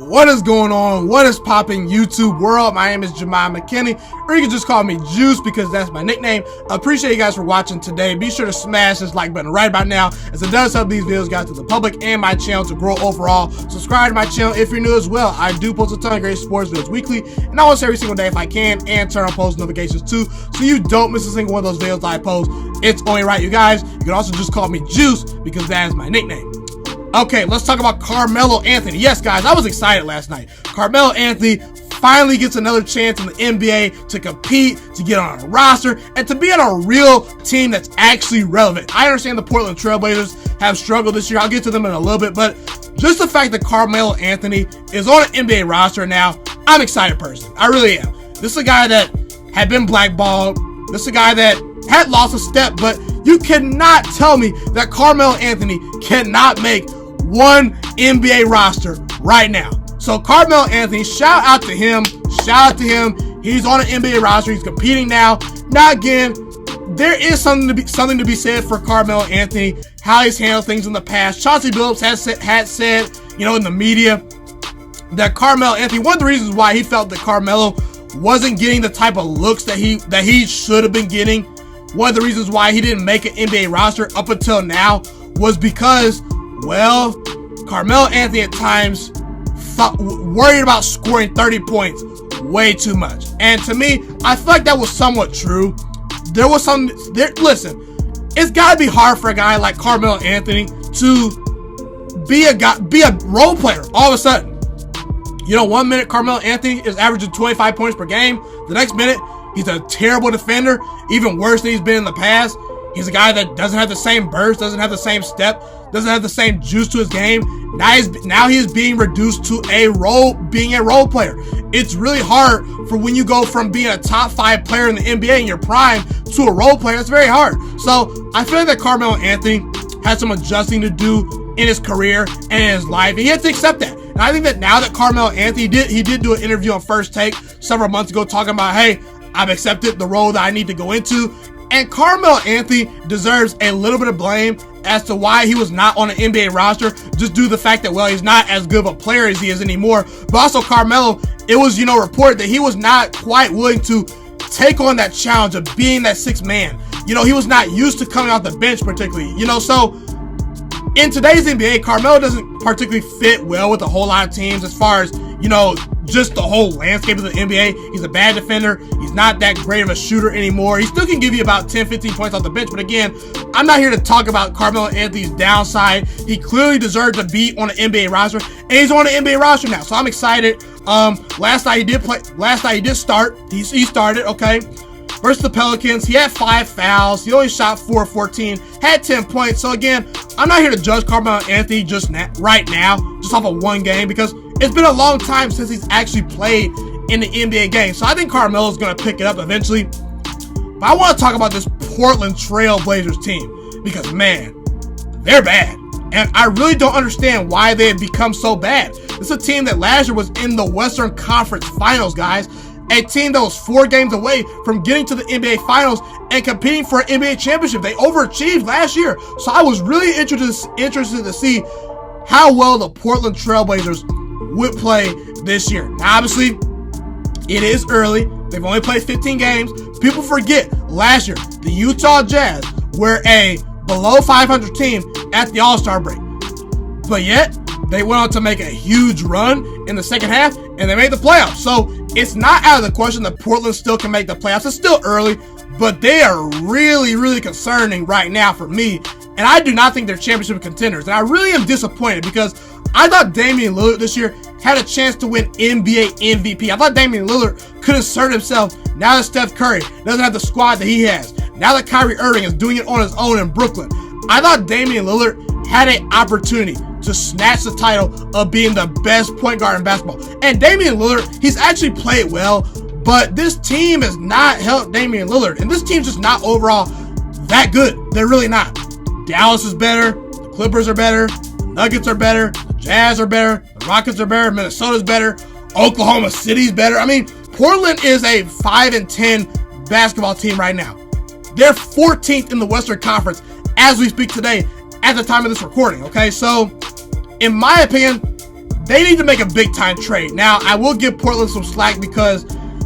What is going on? What is popping, YouTube world? My name is Ghiman Mckinney, or you can just call me Juice because that's my nickname. I appreciate you guys for watching today. Be sure to smash this like button right about now, as it does help these videos get out to the public and my channel to grow overall. Subscribe to my channel if you're new as well. I do post a ton of great sports videos weekly, and almost every single day if I can, and turn on post notifications too, so you don't miss a single one of those videos I post. It's only right, you guys. You can also just call me Juice because that is my nickname. Okay, let's talk about Carmelo Anthony. Yes, guys, I was excited last night. Carmelo Anthony finally gets another chance in the NBA to compete, to get on a roster, and to be on a real team that's actually relevant. I understand the Portland Trailblazers have struggled this year. I'll get to them in a little bit, but just the fact that Carmelo Anthony is on an NBA roster now, I'm excited personally. I really am. This is a guy that had been blackballed. This is a guy that had lost a step, but you cannot tell me that Carmelo Anthony cannot make one NBA roster right now. So Carmelo Anthony, shout out to him. Shout out to him. He's on an NBA roster. He's competing now. Now again, there is something to be said for Carmelo Anthony, how he's handled things in the past. Chauncey Billups had said, in the media that Carmelo Anthony, one of the reasons why he felt that Carmelo wasn't getting the type of looks that he should have been getting, one of the reasons why he didn't make an NBA roster up until now was because, well, Carmelo Anthony at times worried about scoring 30 points way too much. And to me, I feel like that was somewhat true. Listen, it's got to be hard for a guy like Carmelo Anthony to be a role player all of a sudden. 1 minute Carmelo Anthony is averaging 25 points per game. The next minute, he's a terrible defender, even worse than he's been in the past. He's a guy that doesn't have the same burst, doesn't have the same step, doesn't have the same juice to his game. Now he is being reduced to being a role player. It's really hard for when you go from being a top 5 player in the NBA in your prime to a role player. It's very hard. So I feel like that Carmelo Anthony had some adjusting to do in his career and in his life, and he had to accept that. And I think that now that Carmelo Anthony did do an interview on First Take several months ago talking about, hey, I've accepted the role that I need to go into. And Carmelo Anthony deserves a little bit of blame as to why he was not on an NBA roster, just due to the fact that, well, he's not as good of a player as he is anymore. But also Carmelo, it was, reported that he was not quite willing to take on that challenge of being that sixth man. He was not used to coming off the bench particularly, so in today's NBA, Carmelo doesn't particularly fit well with a whole lot of teams as far as, just the whole landscape of the NBA. He's a bad defender. He's not that great of a shooter anymore. He still can give you about 10, 15 points off the bench. But again, I'm not here to talk about Carmelo Anthony's downside. He clearly deserved to be on an NBA roster, and he's on an NBA roster now. So I'm excited. Last night he did start. He started, okay, versus the Pelicans. He had 5 fouls. He only shot 4 of 14, had 10 points. So again, I'm not here to judge Carmelo Anthony right now, just off of one game, because it's been a long time since he's actually played in the NBA game. So I think Carmelo's going to pick it up eventually. But I want to talk about this Portland Trail Blazers team because, man, they're bad. And I really don't understand why they have become so bad. It's a team that last year was in the Western Conference Finals, guys. A team that was 4 games away from getting to the NBA Finals and competing for an NBA championship. They overachieved last year. So I was really interested to see how well the Portland Trailblazers would play this year. Now, obviously, it is early. They've only played 15 games. People forget last year, the Utah Jazz were a below 500 team at the All-Star break. But yet, they went on to make a huge run in the second half, and they made the playoffs. So it's not out of the question that Portland still can make the playoffs. It's still early, but they are really, really concerning right now for me. And I do not think they're championship contenders. And I really am disappointed because I thought Damian Lillard this year had a chance to win NBA MVP. I thought Damian Lillard could insert himself now that Steph Curry doesn't have the squad that he has. Now that Kyrie Irving is doing it on his own in Brooklyn. I thought Damian Lillard had an opportunity to snatch the title of being the best point guard in basketball. And Damian Lillard, he's actually played well, but this team has not helped Damian Lillard. And this team's just not overall that good. They're really not. Dallas is better. The Clippers are better. The Nuggets are better. The Jazz are better. The Rockets are better. Minnesota's better. Oklahoma City's better. I mean, Portland is a 5-10 basketball team right now. They're 14th in the Western Conference as we speak today at the time of this recording, okay? So, in my opinion, they need to make a big-time trade. Now, I will give Portland some slack because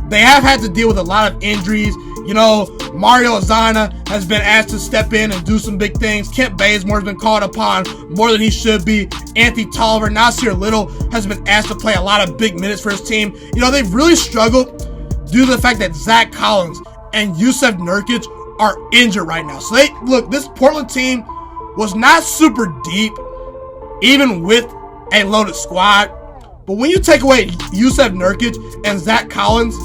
they have had to deal with a lot of injuries. You know, Mario Azana has been asked to step in and do some big things. Kent Bazemore has been called upon more than he should be. Anthony Tolliver, Nasir Little has been asked to play a lot of big minutes for his team. You know, they've really struggled due to the fact that Zach Collins and Jusuf Nurkic are injured right now. So this Portland team was not super deep, even with a loaded squad. But when you take away Jusuf Nurkic and Zach Collins,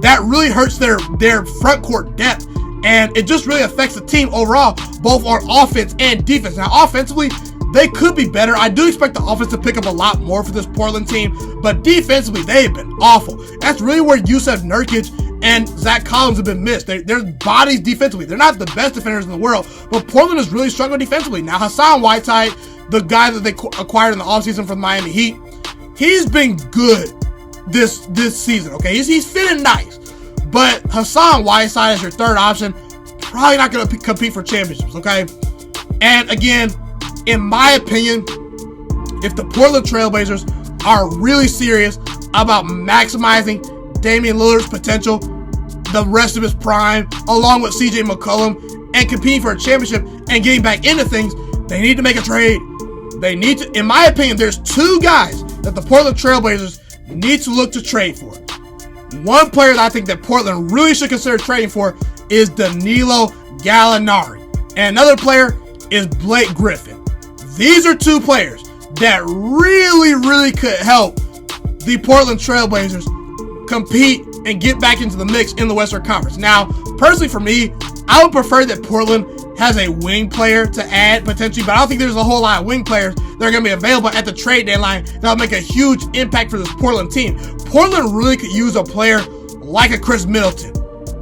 that really hurts their front court depth, and it just really affects the team overall, both on offense and defense. Now, offensively, they could be better. I do expect the offense to pick up a lot more for this Portland team, but defensively, they've been awful. That's really where Jusuf Nurkic and Zach Collins have been missed. Their bodies defensively, they're not the best defenders in the world, but Portland is really struggling defensively. Now, Hassan Whiteside, the guy that they acquired in the offseason from Miami Heat, he's been good this season, okay? He's fitting nice. But Hassan Whiteside as your third option, probably not going to compete for championships, okay? And again, in my opinion, if the Portland Trailblazers are really serious about maximizing Damian Lillard's potential, the rest of his prime, along with CJ McCollum, and competing for a championship and getting back into things, they need to make a trade. They need to, in my opinion, there's two guys that the Portland Trailblazers need to look to trade for. One player that I think that Portland really should consider trading for is Danilo Gallinari. And another player is Blake Griffin. These are two players that really could help the Portland Trailblazers compete and get back into the mix in the Western Conference. Now, personally for me, I would prefer that Portland has a wing player to add potentially, but I don't think there's a whole lot of wing players that are going to be available at the trade deadline that'll make a huge impact for this Portland team. Portland really could use a player like a Chris Middleton,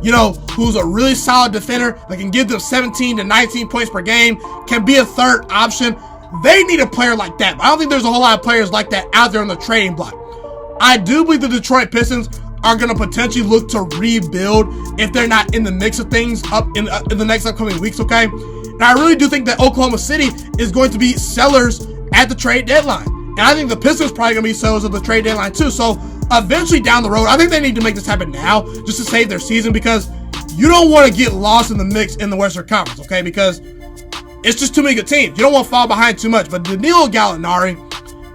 you know, who's a really solid defender that can give them 17 to 19 points per game, can be a third option. They need a player like that, but I don't think there's a whole lot of players like that out there on the trading block. I do believe the Detroit Pistons are going to potentially look to rebuild if they're not in the mix of things up in the next upcoming weeks, okay? And I really do think that Oklahoma City is going to be sellers at the trade deadline. And I think the Pistons probably going to be sellers at the trade deadline too. So eventually down the road, I think they need to make this happen now just to save their season, because you don't want to get lost in the mix in the Western Conference, okay? Because it's just too many good teams. You don't want to fall behind too much. But Danilo Gallinari,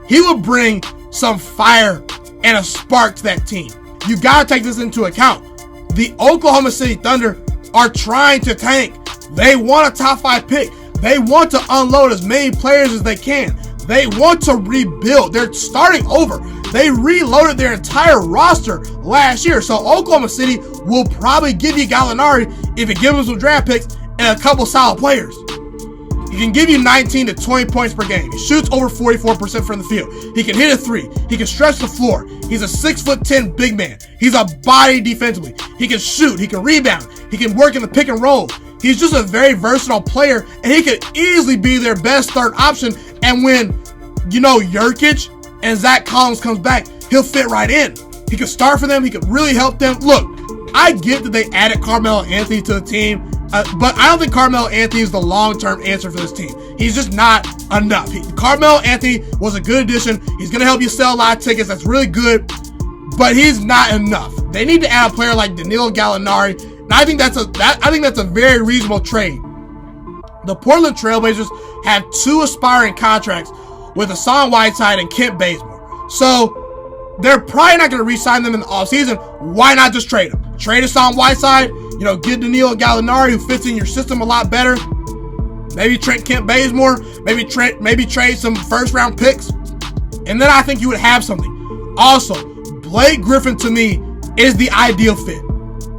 he will bring some fire and a spark to that team. You got to take this into account. The Oklahoma City Thunder are trying to tank. They want a top 5 pick. They want to unload as many players as they can. They want to rebuild. They're starting over. They reloaded their entire roster last year. So Oklahoma City will probably give you Gallinari if it gives them some draft picks and a couple solid players. He can give you 19 to 20 points per game. He shoots over 44% from the field. He can hit a three. He can stretch the floor. He's a 6'10" big man. He's a body defensively. He can shoot. He can rebound. He can work in the pick and roll. He's just a very versatile player, and he could easily be their best third option. And when, you know, Nurkic and Zach Collins comes back, he'll fit right in. He could start for them. He could really help them. Look, I get that they added Carmelo Anthony to the team, but I don't think Carmelo Anthony is the long-term answer for this team. He's just not enough. Carmelo Anthony was a good addition. He's going to help you sell a lot of tickets. That's really good, but he's not enough. They need to add a player like Danilo Gallinari, and I think that's a very reasonable trade. The Portland Trailblazers have 2 aspiring contracts with Hassan Whiteside and Kent Bazemore. So they're probably not going to re-sign them in the offseason. Why not just trade them? Trade Hassan Whiteside, you know, get Danilo Gallinari, who fits in your system a lot better. Maybe trade Kent Bazemore, maybe trade some first-round picks, and then I think you would have something. Also, Blake Griffin to me is the ideal fit.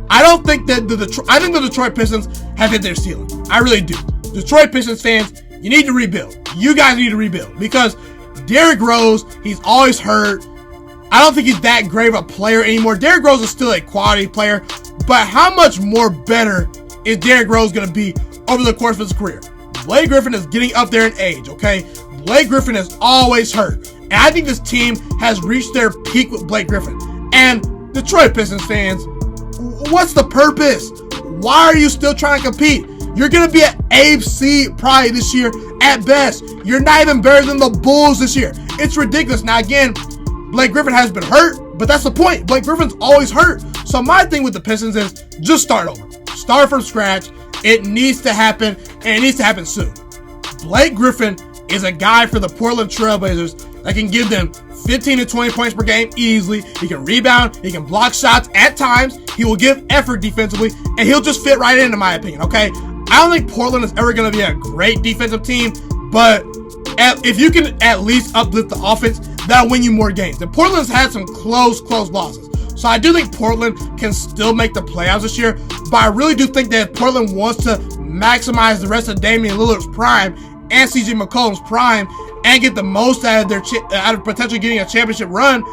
I don't think that I think the Detroit Pistons have hit their ceiling. I really do. Detroit Pistons fans, you need to rebuild. You guys need to rebuild, because Derrick Rose, he's always hurt. I don't think he's that great of a player anymore. Derrick Rose is still a quality player, but how much more better is Derrick Rose going to be over the course of his career? Blake Griffin is getting up there in age, okay? Blake Griffin is always hurt. And I think this team has reached their peak with Blake Griffin. And Detroit Pistons fans, what's the purpose? Why are you still trying to compete? You're going to be at AFC probably this year at best. You're not even better than the Bulls this year. It's ridiculous. Now, again, Blake Griffin has been hurt, but that's the point. Blake Griffin's always hurt. So my thing with the Pistons is just start over. Start from scratch. It needs to happen, and it needs to happen soon. Blake Griffin is a guy for the Portland Trailblazers that can give them 15 to 20 points per game easily. He can rebound. He can block shots at times. He will give effort defensively, and he'll just fit right in my opinion, okay? I don't think Portland is ever going to be a great defensive team, but if you can at least uplift the offense, that'll win you more games. And Portland's had some close losses. So I do think Portland can still make the playoffs this year, but I really do think that if Portland wants to maximize the rest of Damian Lillard's prime and CJ McCollum's prime and get the most out of potentially getting a championship run,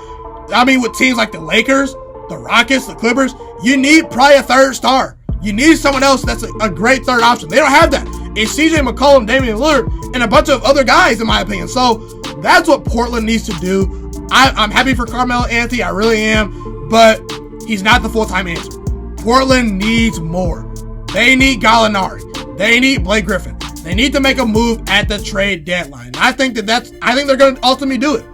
I mean, with teams like the Lakers, the Rockets, the Clippers, you need probably a third star. You need someone else that's a great third option. They don't have that. It's CJ McCollum, Damian Lillard, and a bunch of other guys, in my opinion. So that's what Portland needs to do. I'm happy for Carmelo Anthony. I really am. But he's not the full-time answer. Portland needs more. They need Gallinari. They need Blake Griffin. They need to make a move at the trade deadline. And I think they're going to ultimately do it.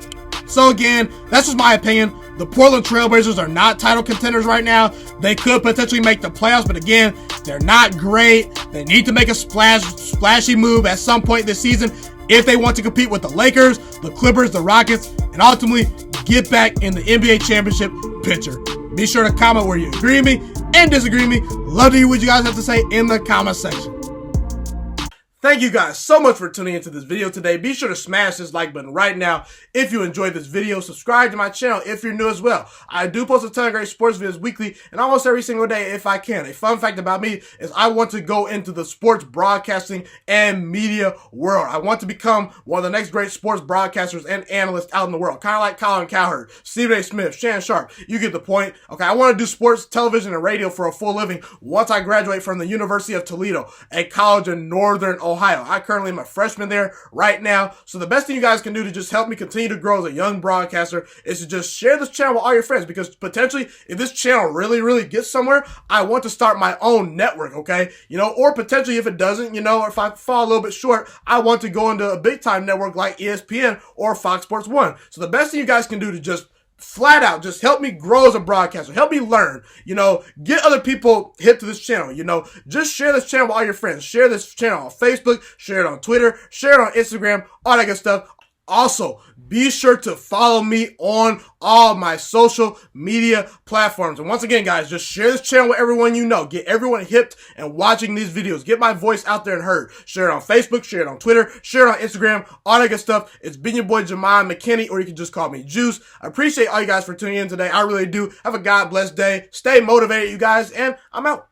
So again, that's just my opinion. The Portland Trailblazers are not title contenders right now. They could potentially make the playoffs, but again, they're not great. They need to make a splashy move at some point this season if they want to compete with the Lakers, the Clippers, the Rockets, and ultimately get back in the NBA championship picture. Be sure to comment where you agree with me and disagree with me. Love to hear what you guys have to say in the comment section. Thank you guys so much for tuning into this video today. Be sure to smash this like button right now if you enjoyed this video. Subscribe to my channel if you're new as well. I do post a ton of great sports videos weekly and almost every single day if I can. A fun fact about me is I want to go into the sports broadcasting and media world. I want to become one of the next great sports broadcasters and analysts out in the world. Kind of like Colin Cowherd, Stephen A. Smith, Shannon Sharp. You get the point. Okay, I want to do sports, television, and radio for a full living once I graduate from the University of Toledo, a college in Northern Ohio. I currently am a freshman there right now. So the best thing you guys can do to just help me continue to grow as a young broadcaster is to just share this channel with all your friends, because potentially if this channel really gets somewhere, I want to start my own network, okay? Or potentially if it doesn't, or if I fall a little bit short, I want to go into a big time network like ESPN or Fox Sports 1. So the best thing you guys can do to just flat out just help me grow as a broadcaster, help me learn, get other people hip to this channel, just share this channel with all your friends, share this channel on Facebook, share it on Twitter, share it on Instagram, all that good stuff. Also, be sure to follow me on all my social media platforms. And once again, guys, just share this channel with everyone you know. Get everyone hipped and watching these videos. Get my voice out there and heard. Share it on Facebook, share it on Twitter, share it on Instagram, all that good stuff. It's been your boy, Ghiman Mckinney, or you can just call me Juice. I appreciate all you guys for tuning in today. I really do. Have a God blessed day. Stay motivated, you guys, and I'm out.